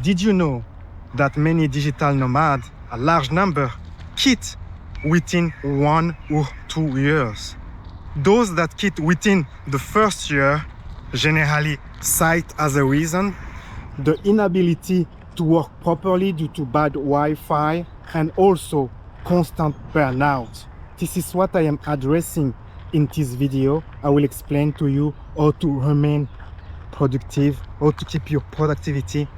Did you know that many digital nomads, a large number, quit within 1 or 2 years? Those that quit within the first year generally cite as a reason the inability to work properly due to bad Wi-Fi and also constant burnout. This is what I am addressing in this video. I will explain to you how to remain productive, how to keep your productivity.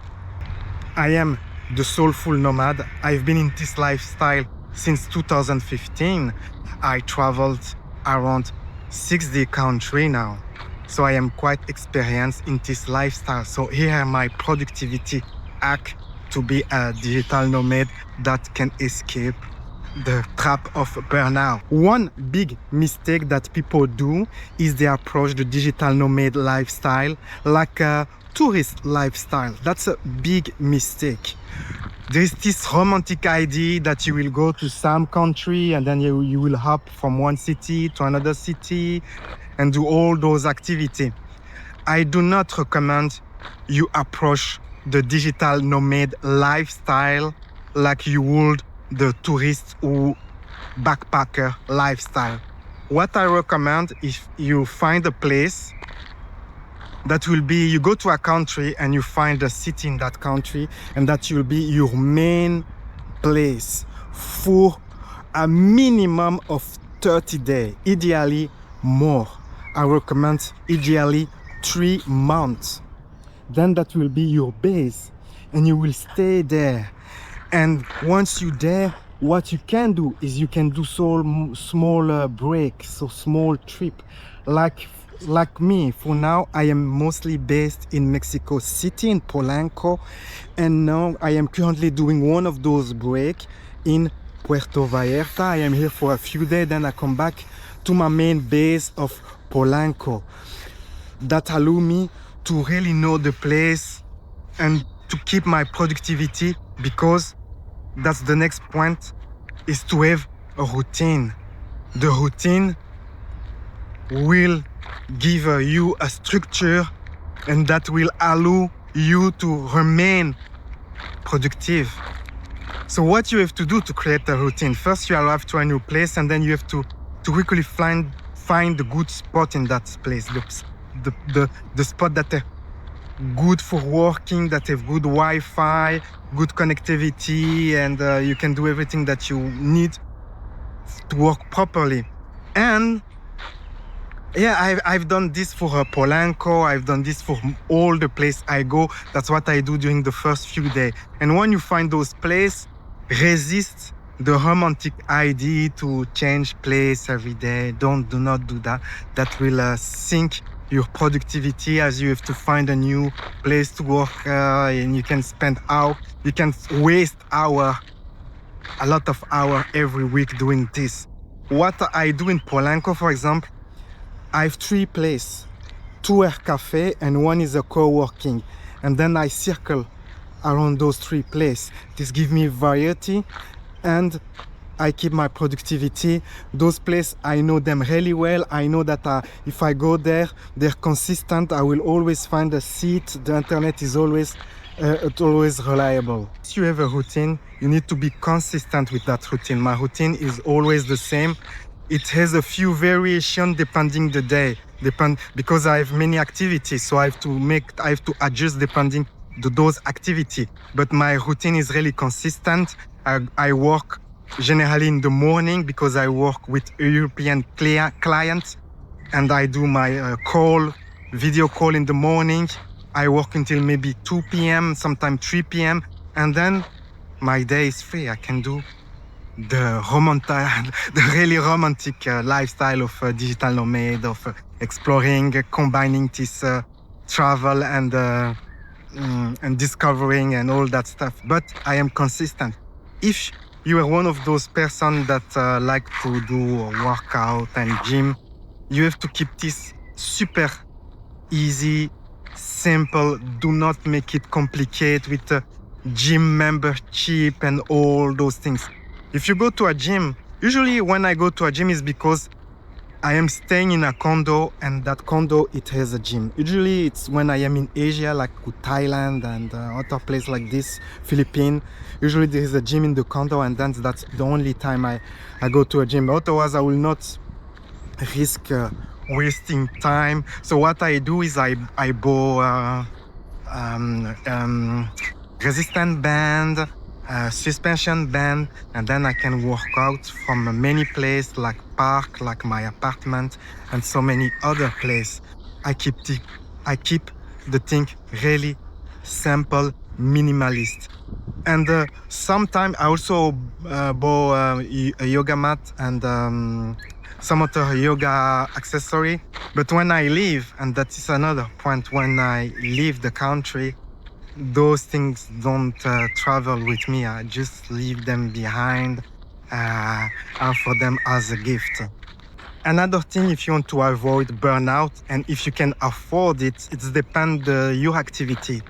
I am the Soulful Nomad. I've been in this lifestyle since 2015. I traveled around 60 countries now. So I am quite experienced in this lifestyle. So here are my productivity hack to be a digital nomad that can escape the trap of burnout. One big mistake that people do is they approach the digital nomad lifestyle like a tourist lifestyle. That's a big mistake. There is this romantic idea that you will go to some country and then you will hop from one city to another city and do all those activities. I do not recommend you approach the digital nomad lifestyle like you would the tourist or backpacker lifestyle. What I recommend is you find a place that will be, you go to a country and you find a city in that country, and that will be your main place for a minimum of 30 days, ideally more. I recommend ideally 3 months. Then that will be your base and you will stay there. And once you're there, what you can do is you can do small breaks, so small trip. Like me, for now, I am mostly based in Mexico City, in Polanco. And now I am currently doing one of those breaks in Puerto Vallarta. I am here for a few days, then I come back to my main base of Polanco. That allow me to really know the place and to keep my productivity, because that's the next point, is to have a routine. The routine will give you a structure, and that will allow you to remain productive. So what you have to do to create a routine, first you arrive to a new place, and then you have to quickly find the good spot in that place, the spot that are good for working, that have good Wi-Fi, good connectivity, and you can do everything that you need to work properly. And yeah, I've done this for Polanco, I've done this for all the places I go. That's what I do during the first few days. And when you find those places, resist the romantic idea to change place every day. Do not do that. That will sink your productivity, as you have to find a new place to work, and you can waste a lot of hours every week doing this. What I do in Polanco, for example, I have 3 places. 2 are cafe and 1 is a co-working. And then I circle around those 3 places. This gives me variety and I keep my productivity. Those places, I know them really well. I know that if I go there, they're consistent. I will always find a seat. The internet is always reliable. If you have a routine, you need to be consistent with that routine. My routine is always the same. It has a few variations depending the day, because I have many activities, so I have to adjust depending those activities. But my routine is really consistent. I work generally in the morning because I work with European clients, and I do my video call in the morning. I work until maybe 2 p.m., sometimes 3 p.m. And then my day is free. I can do the really romantic lifestyle of digital nomad, of exploring, combining this travel and discovering and all that stuff. But I am consistent. If you are one of those persons that like to do a workout and gym, you have to keep this super easy, simple. Do not make it complicated with a gym membership and all those things. If you go to a gym, usually when I go to a gym is because I am staying in a condo, and that condo, it has a gym. Usually it's when I am in Asia, like Thailand and other places like this, Philippines. Usually there is a gym in the condo, and then that's the only time I go to a gym. Otherwise, I will not risk wasting time. So what I do is I buy resistance band, suspension band, and then I can work out from many places like park, like my apartment, and so many other places. I keep the thing really simple, minimalist. And sometimes I also buy a yoga mat and some other yoga accessory. But when I leave, and that is another point, when I leave the country, those things don't travel with me. I just leave them behind for them as a gift. Another thing, if you want to avoid burnout, and if you can afford it, it depends your activity.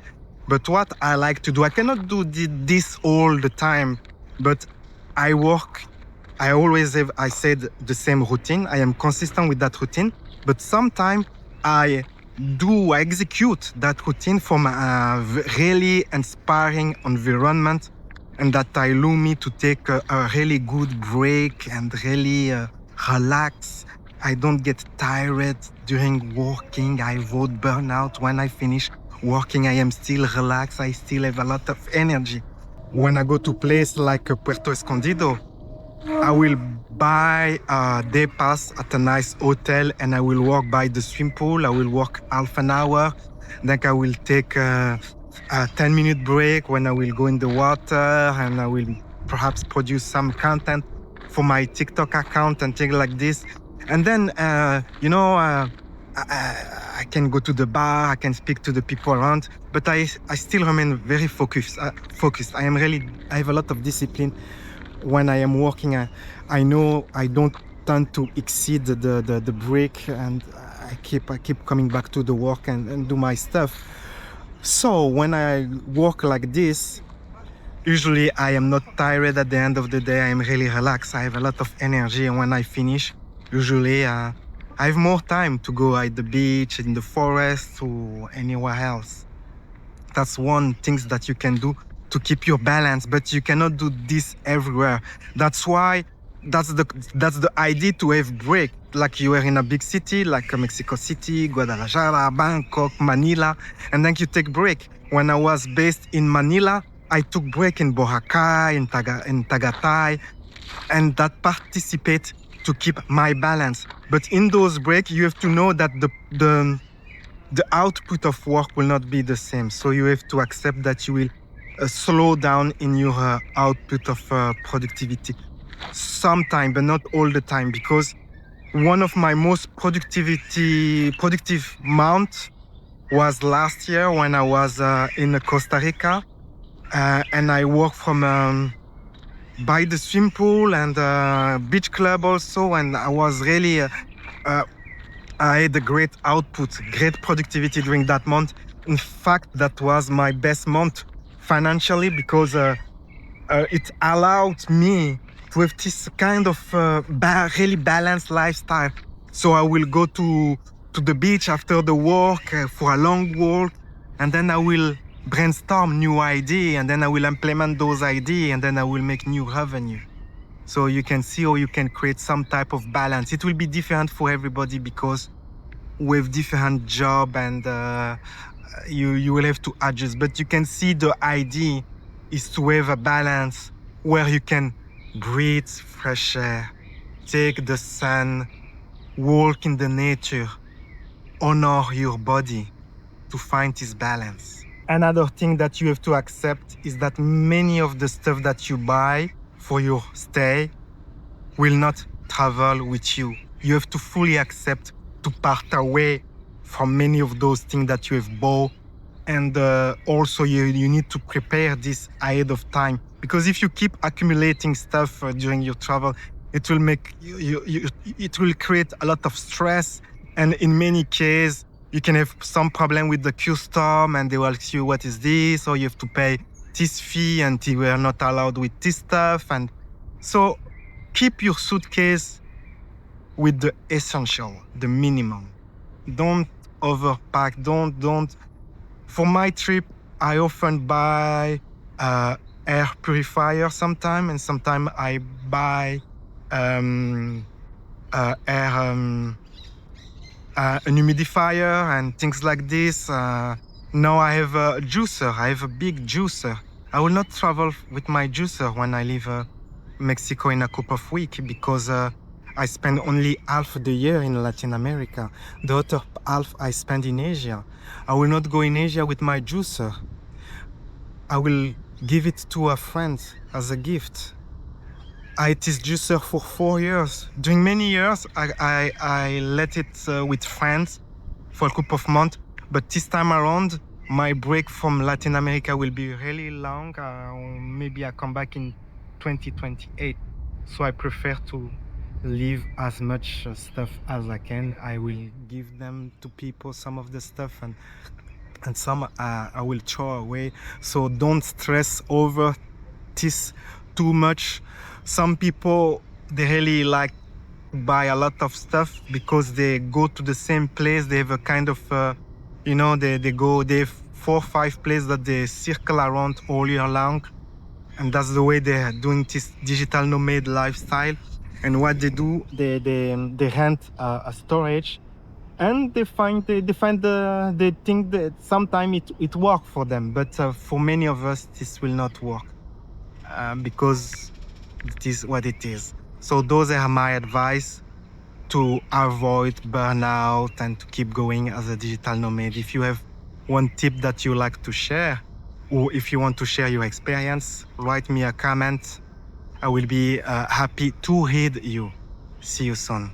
But what I like to do, I cannot do this all the time, but I always have, I said, the same routine. I am consistent with that routine, but sometimes I execute that routine from a really inspiring environment, and that allow me to take a really good break and really relax. I don't get tired during working. I avoid burnout. When I finish working, I am still relaxed. I still have a lot of energy. When I go to place like Puerto Escondido, I will buy a day pass at a nice hotel, and I will walk by the swimming pool. I will walk half an hour. Then I will take a 10-minute break when I will go in the water, and I will perhaps produce some content for my TikTok account and things like this. And then, I can go to the bar, I can speak to the people around, but I still remain very focused. I have a lot of discipline when I am working. I know I don't tend to exceed the break, and I keep coming back to the work and do my stuff. So when I work like this, usually I am not tired at the end of the day. I am really relaxed. I have a lot of energy, and when I finish, usually I have more time to go at the beach, in the forest, or anywhere else. That's one thing that you can do to keep your balance, but you cannot do this everywhere. That's why that's the idea to have break. Like you are in a big city, like Mexico City, Guadalajara, Bangkok, Manila, and then you take break. When I was based in Manila, I took break in Boracay, in Tagaytay, and that participate to keep my balance. But in those breaks, you have to know that the output of work will not be the same. So you have to accept that you will slow down in your output of productivity. Sometime, but not all the time, because one of my most productive months was last year when I was in Costa Rica, and I worked from by the swim pool and beach club also, and I was really I had a great output, great productivity during that month. In fact, that was my best month financially, because it allowed me to have this kind of really balanced lifestyle. So I will go to the beach after the work for a long walk, and then I will brainstorm new idea, and then I will implement those ideas, and then I will make new revenue. So you can see how you can create some type of balance. It will be different for everybody, because we have different job, and you will have to adjust. But you can see the idea is to have a balance where you can breathe fresh air, take the sun, walk in the nature, honor your body to find this balance. Another thing that you have to accept is that many of the stuff that you buy for your stay will not travel with you. You have to fully accept to part away from many of those things that you have bought. And also you need to prepare this ahead of time, because if you keep accumulating stuff during your travel, it will make it will create a lot of stress. And in many cases, you can have some problem with the custom, and they will ask you, what is this? Or you have to pay this fee, and you are not allowed with this stuff. And so keep your suitcase with the essential, the minimum. Don't overpack. Don't. For my trip, I often buy air purifier sometime, and sometime I buy air an humidifier and things like this. Now I have a juicer. I have a big juicer. I will not travel with my juicer when I leave Mexico in a couple of weeks because I spend only half the year in Latin America. The other half I spend in Asia. I will not go in Asia with my juicer. I will give it to a friend as a gift. I had this juicer for 4 years. During many years, I let it with friends for a couple of months. But this time around, my break from Latin America will be really long. Maybe I come back in 2028. So I prefer to leave as much stuff as I can. I will give them to people, some of the stuff, and some I will throw away. So don't stress over this too much. Some people, they really like buy a lot of stuff because they go to the same place. They have a kind of they have 4 or 5 places that they circle around all year long, and that's the way they're doing this digital nomad lifestyle. And what they do, they rent a storage, and they think that sometimes it works for them, but for many of us this will not work because it is what it is. So those are my advice to avoid burnout and to keep going as a digital nomad. If you have one tip that you like to share, or if you want to share your experience, write me a comment. I will be happy to read you. See you soon.